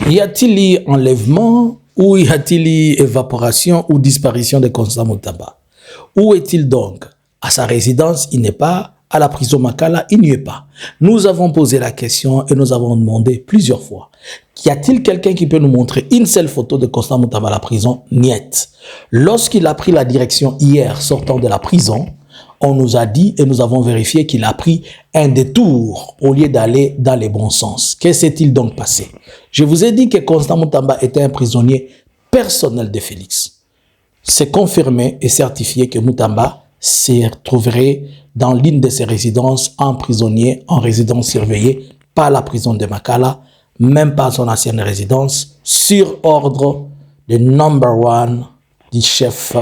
Y a-t-il eu enlèvement ou y a-t-il eu évaporation ou disparition de Constant Mutamba? Où est-il donc? À sa résidence, il n'est pas. À la prison Makala, il n'y est pas. Nous avons posé la question et nous avons demandé plusieurs fois. Y a-t-il quelqu'un qui peut nous montrer une seule photo de Constant Mutamba à la prison? Niet. Lorsqu'il a pris la direction hier, sortant de la prison, on nous a dit et nous avons vérifié qu'il a pris un détour au lieu d'aller dans les bons sens. Que s'est-il donc passé? Je vous ai dit que Constant Mutamba était un prisonnier personnel de Félix. C'est confirmé et certifié que Mutamba se retrouverait dans l'une de ses résidences en prisonnier, en résidence surveillée, pas la prison de Makala, même pas son ancienne résidence, sur ordre de number one du chef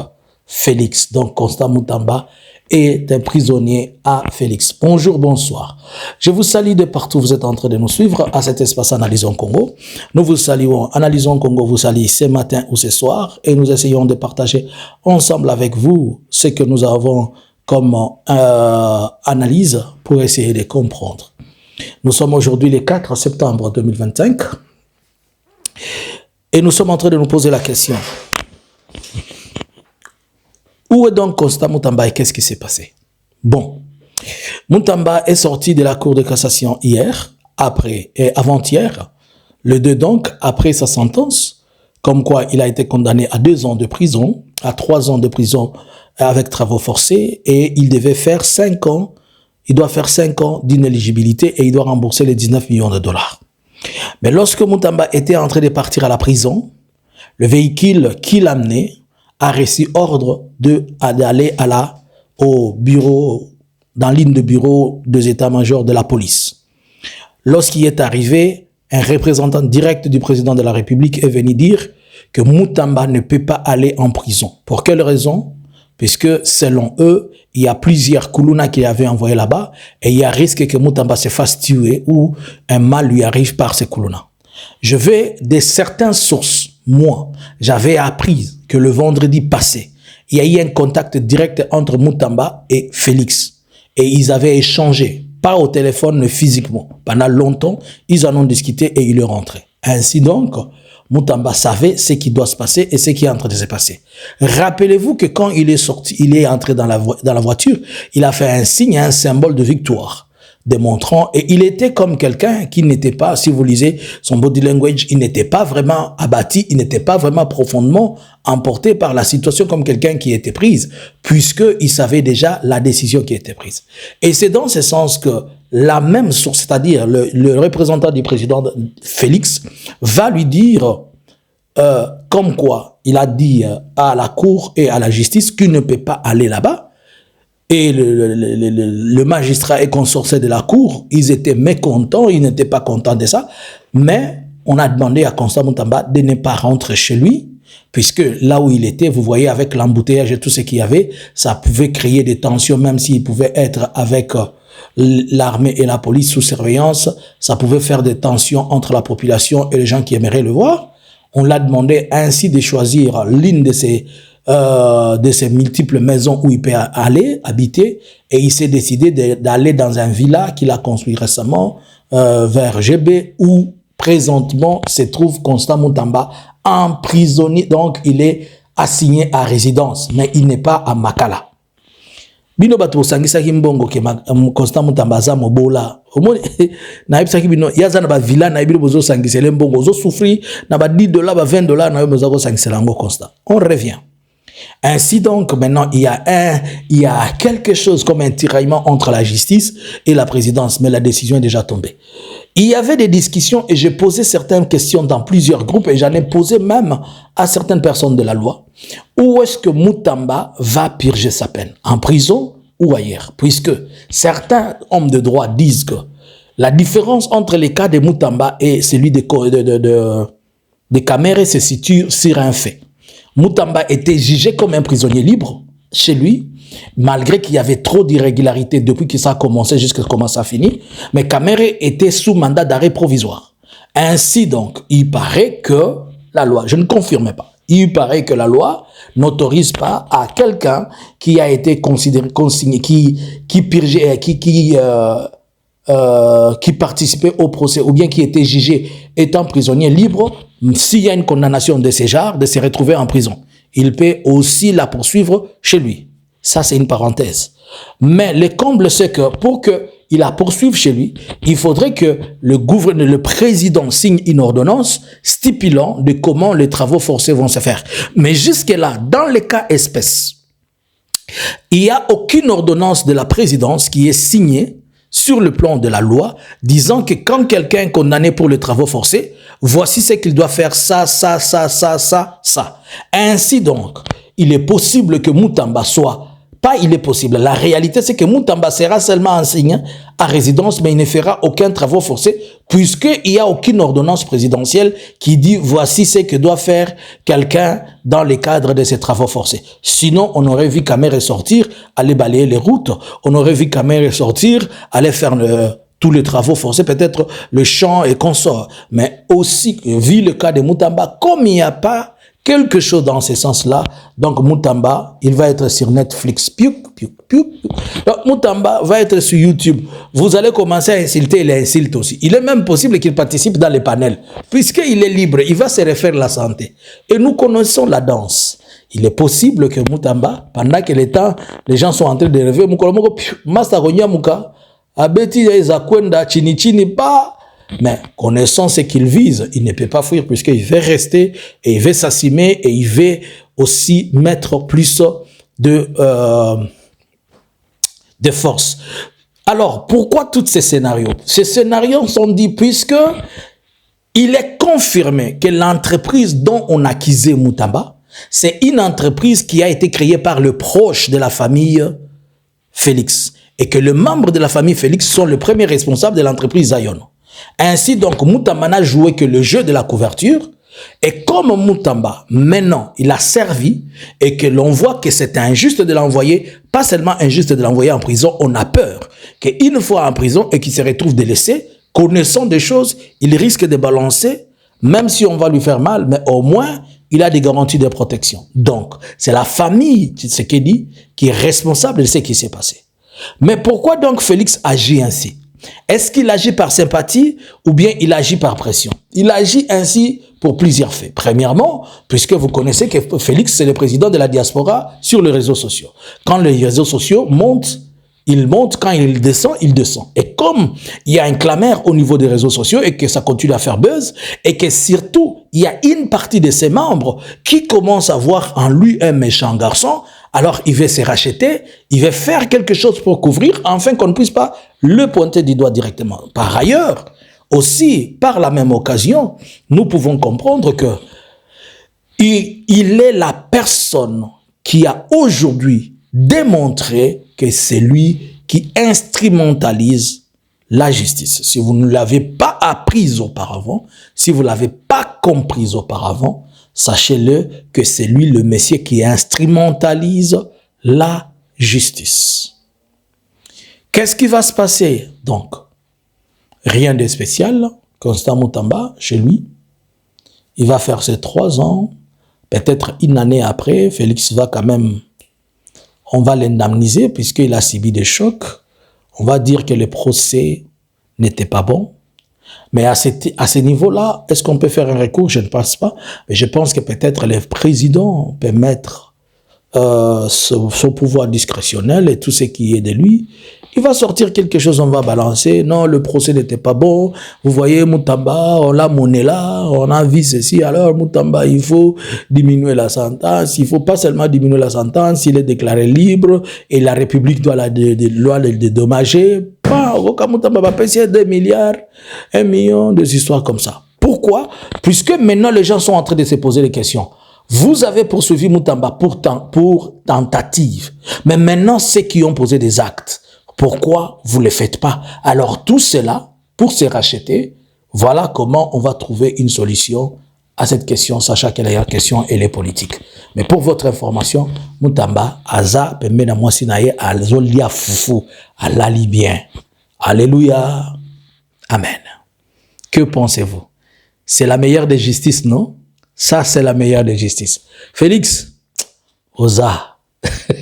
Félix. Donc Constant Mutamba est un prisonnier à Félix. Bonjour, bonsoir. Je vous salue de partout. Vous êtes en train de nous suivre à cet espace Analysons Congo. Nous vous saluons. Analysons Congo vous salue ce matin ou ce soir et nous essayons de partager ensemble avec vous ce que nous avons comme analyse pour essayer de comprendre. Nous sommes aujourd'hui le 4 septembre 2025 et nous sommes en train de nous poser la question. Où est donc Constant Mutamba et qu'est-ce qui s'est passé? Bon, Mutamba est sorti de la cour de cassation hier, après et avant-hier, le 2 donc, après sa sentence, comme quoi il a été condamné à 2 ans de prison, à 3 ans de prison avec travaux forcés, et il devait faire 5 ans, il doit faire 5 ans d'inéligibilité et il doit rembourser les 19 millions de dollars. Mais lorsque Mutamba était en train de partir à la prison, le véhicule qui l'amenait a reçu ordre d'aller au bureau, dans l'une de bureaux des états-majors de la police. Lorsqu'il est arrivé, un représentant direct du président de la République est venu dire que Mutamba ne peut pas aller en prison. Pour quelle raison? Puisque selon eux, il y a plusieurs Kuluna qui avaient envoyé là-bas et il y a risque que Mutamba se fasse tuer ou un mal lui arrive par ces Kuluna. Je vais de certaines sources. Moi, j'avais appris que le vendredi passé, il y a eu un contact direct entre Mutamba et Félix. Et ils avaient échangé, pas au téléphone, mais physiquement. Pendant longtemps, ils en ont discuté et il est rentré. Ainsi donc, Mutamba savait ce qui doit se passer et ce qui est en train de se passer. Rappelez-vous que quand il est sorti, il est entré dans la voiture, il a fait un signe, un symbole de victoire. Démontrant, et il était comme quelqu'un qui n'était pas, si vous lisez son body language, il n'était pas vraiment abattu, il n'était pas vraiment profondément emporté par la situation comme quelqu'un qui était prise, puisqu'il savait déjà la décision qui était prise. Et c'est dans ce sens que la même source, c'est-à-dire le représentant du président Félix, va lui dire, comme quoi il a dit à la cour et à la justice qu'il ne peut pas aller là-bas. Et le magistrat et consorcier de la cour, ils étaient mécontents, ils n'étaient pas contents de ça. Mais on a demandé à Constant Mutamba de ne pas rentrer chez lui, puisque là où il était, vous voyez, avec l'embouteillage et tout ce qu'il y avait, ça pouvait créer des tensions, même s'il pouvait être avec l'armée et la police sous surveillance, ça pouvait faire des tensions entre la population et les gens qui aimeraient le voir. On l'a demandé ainsi de choisir l'une de ces multiples maisons où il peut aller, habiter, et il s'est décidé d'aller dans un villa qu'il a construit récemment vers GB, où présentement se trouve Constant Mutamba emprisonné, donc il est assigné à résidence, mais il n'est pas à Makala. Bino bato sangisa kimbongo ke Constant Mutamba za mobola omoni na yebisa ki bino yaza na ba villa na bino bozo sangisa le mbongo zo souffrir na ba $10 ba $20 na yo bozo sangisa lango Constant. On revient. Ainsi donc, maintenant, il y a quelque chose comme un tiraillement entre la justice et la présidence, mais la décision est déjà tombée. Il y avait des discussions et j'ai posé certaines questions dans plusieurs groupes et j'en ai posé même à certaines personnes de la loi. Où est-ce que Mutamba va purger sa peine? En prison ou ailleurs? Puisque certains hommes de droit disent que la différence entre les cas de Mutamba et celui de Kamere se situe sur un fait. Mutamba était jugé comme un prisonnier libre chez lui, malgré qu'il y avait trop d'irrégularités depuis que ça a commencé jusqu'à comment ça a fini. Mais Kamere était sous mandat d'arrêt provisoire. Ainsi donc, il paraît que la loi, je ne confirme pas, il paraît que la loi n'autorise pas à quelqu'un qui a été considéré, consigné, qui purgeait, qui participait au procès ou bien qui était jugé étant prisonnier libre, s'il y a une condamnation de ce genre, de se retrouver en prison, il peut aussi la poursuivre chez lui. Ça, c'est une parenthèse. Mais le comble, c'est que pour qu'il la poursuive chez lui, il faudrait que le président signe une ordonnance stipulant de comment les travaux forcés vont se faire. Mais jusque-là, dans les cas espèces, il n'y a aucune ordonnance de la présidence qui est signée sur le plan de la loi, disant que quand quelqu'un est condamné pour les travaux forcés, voici ce qu'il doit faire, ça. Ainsi donc, il est possible que Moutamba soit, pas il est possible, la réalité c'est que Moutamba sera seulement enseigné à résidence, mais il ne fera aucun travaux forcés, puisqu'il n'y a aucune ordonnance présidentielle qui dit voici ce que doit faire quelqu'un dans le cadre de ces travaux forcés. Sinon, on aurait vu Kamere sortir, aller balayer les routes, on aurait vu Kamere sortir, aller faire tous les travaux forcés, peut-être le champ et consort. Mais aussi, vu le cas de Moutamba, comme il n'y a pas quelque chose dans ce sens-là, donc Moutamba, il va être sur Netflix. Donc, Moutamba va être sur YouTube. Vous allez commencer à insulter, il insulte aussi. Il est même possible qu'il participe dans les panels. Puisqu'il est libre, il va se refaire la santé. Et nous connaissons la danse. Il est possible que Moutamba, pendant que les gens sont en train de rêver, mais connaissant ce qu'il vise, il ne peut pas fuir puisqu'il veut rester et il veut s'assumer et il veut aussi mettre plus de force. Alors, pourquoi tous ces scénarios? Ces scénarios sont dits puisque il est confirmé que l'entreprise dont on accusait Moutamba, c'est une entreprise qui a été créée par le proche de la famille Félix et que les membres de la famille Félix sont les premiers responsables de l'entreprise Zion. Ainsi donc, Moutamba n'a joué que le jeu de la couverture. Et comme Moutamba, maintenant, il a servi et que l'on voit que c'est injuste de l'envoyer, pas seulement injuste de l'envoyer en prison, on a peur qu'une fois en prison et qu'il se retrouve délaissé, connaissant des choses, il risque de balancer, même si on va lui faire mal, mais au moins, il a des garanties de protection. Donc, c'est la famille, ce qu'il dit, qui est responsable de ce qui s'est passé. Mais pourquoi donc Félix agit ainsi? Est-ce qu'il agit par sympathie ou bien il agit par pression? Il agit ainsi pour plusieurs faits. Premièrement, puisque vous connaissez que Félix, c'est le président de la diaspora sur les réseaux sociaux. Quand les réseaux sociaux montent, il monte, quand il descend, il descend. Et comme il y a un clameur au niveau des réseaux sociaux et que ça continue à faire buzz, et que surtout, il y a une partie de ses membres qui commence à voir en lui un méchant garçon, alors il veut se racheter, il veut faire quelque chose pour couvrir, afin qu'on ne puisse pas le pointer du doigt directement. Par ailleurs, aussi, par la même occasion, nous pouvons comprendre que il est la personne qui a aujourd'hui démontré que c'est lui qui instrumentalise la justice. Si vous ne l'avez pas apprise auparavant, si vous ne l'avez pas comprise auparavant, sachez-le que c'est lui le Messie qui instrumentalise la justice. Qu'est-ce qui va se passer donc? Rien de spécial. Constant Moutamba, chez lui, il va faire ses 3 ans. Peut-être une année après, Félix va quand même, on va l'indemniser puisqu'il a subi des chocs. On va dire que le procès n'était pas bon. Mais à ce niveau-là, est-ce qu'on peut faire un recours? Je ne pense pas. Mais je pense que peut-être le président peut mettre son pouvoir discrétionnel et tout ce qui est de lui. Il va sortir quelque chose, on va balancer. Non, le procès n'était pas bon. Vous voyez, Moutamba, on l'a monnaie là, on a vu ceci. Alors, Moutamba, il faut diminuer la sentence. Il ne faut pas seulement diminuer la sentence, il est déclaré libre et la République doit le dédommager. Moutamba va payer 2 milliards, 1 million, des histoires comme ça. Pourquoi? Puisque maintenant, les gens sont en train de se poser des questions. Vous avez poursuivi Moutamba pour tentative. Mais maintenant, ceux qui ont posé des actes, pourquoi vous ne le faites pas? Alors tout cela, pour se racheter, voilà comment on va trouver une solution à cette question, sachant que la question elle est politique. Mais pour votre information, Moutamba, Aza, Pemena Mwasinaye, Alzolia Foufou, Alali bien. Alléluia. Amen. Que pensez-vous? C'est la meilleure des justices, non? Ça, c'est la meilleure des justices. Félix, Oza.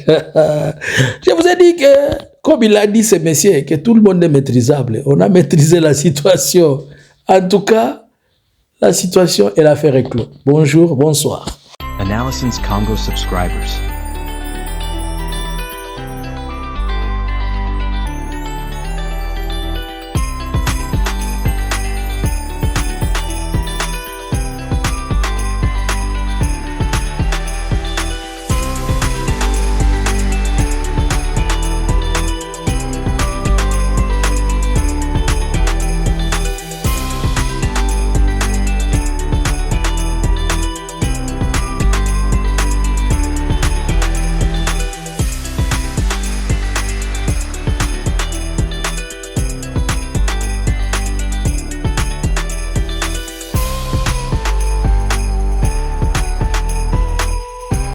Je vous ai dit que comme il a dit ce monsieur, que tout le monde est maîtrisable. On a maîtrisé la situation. En tout cas, la situation et l'affaire est clos. Bonjour, bonsoir. Analysins Congo subscribers.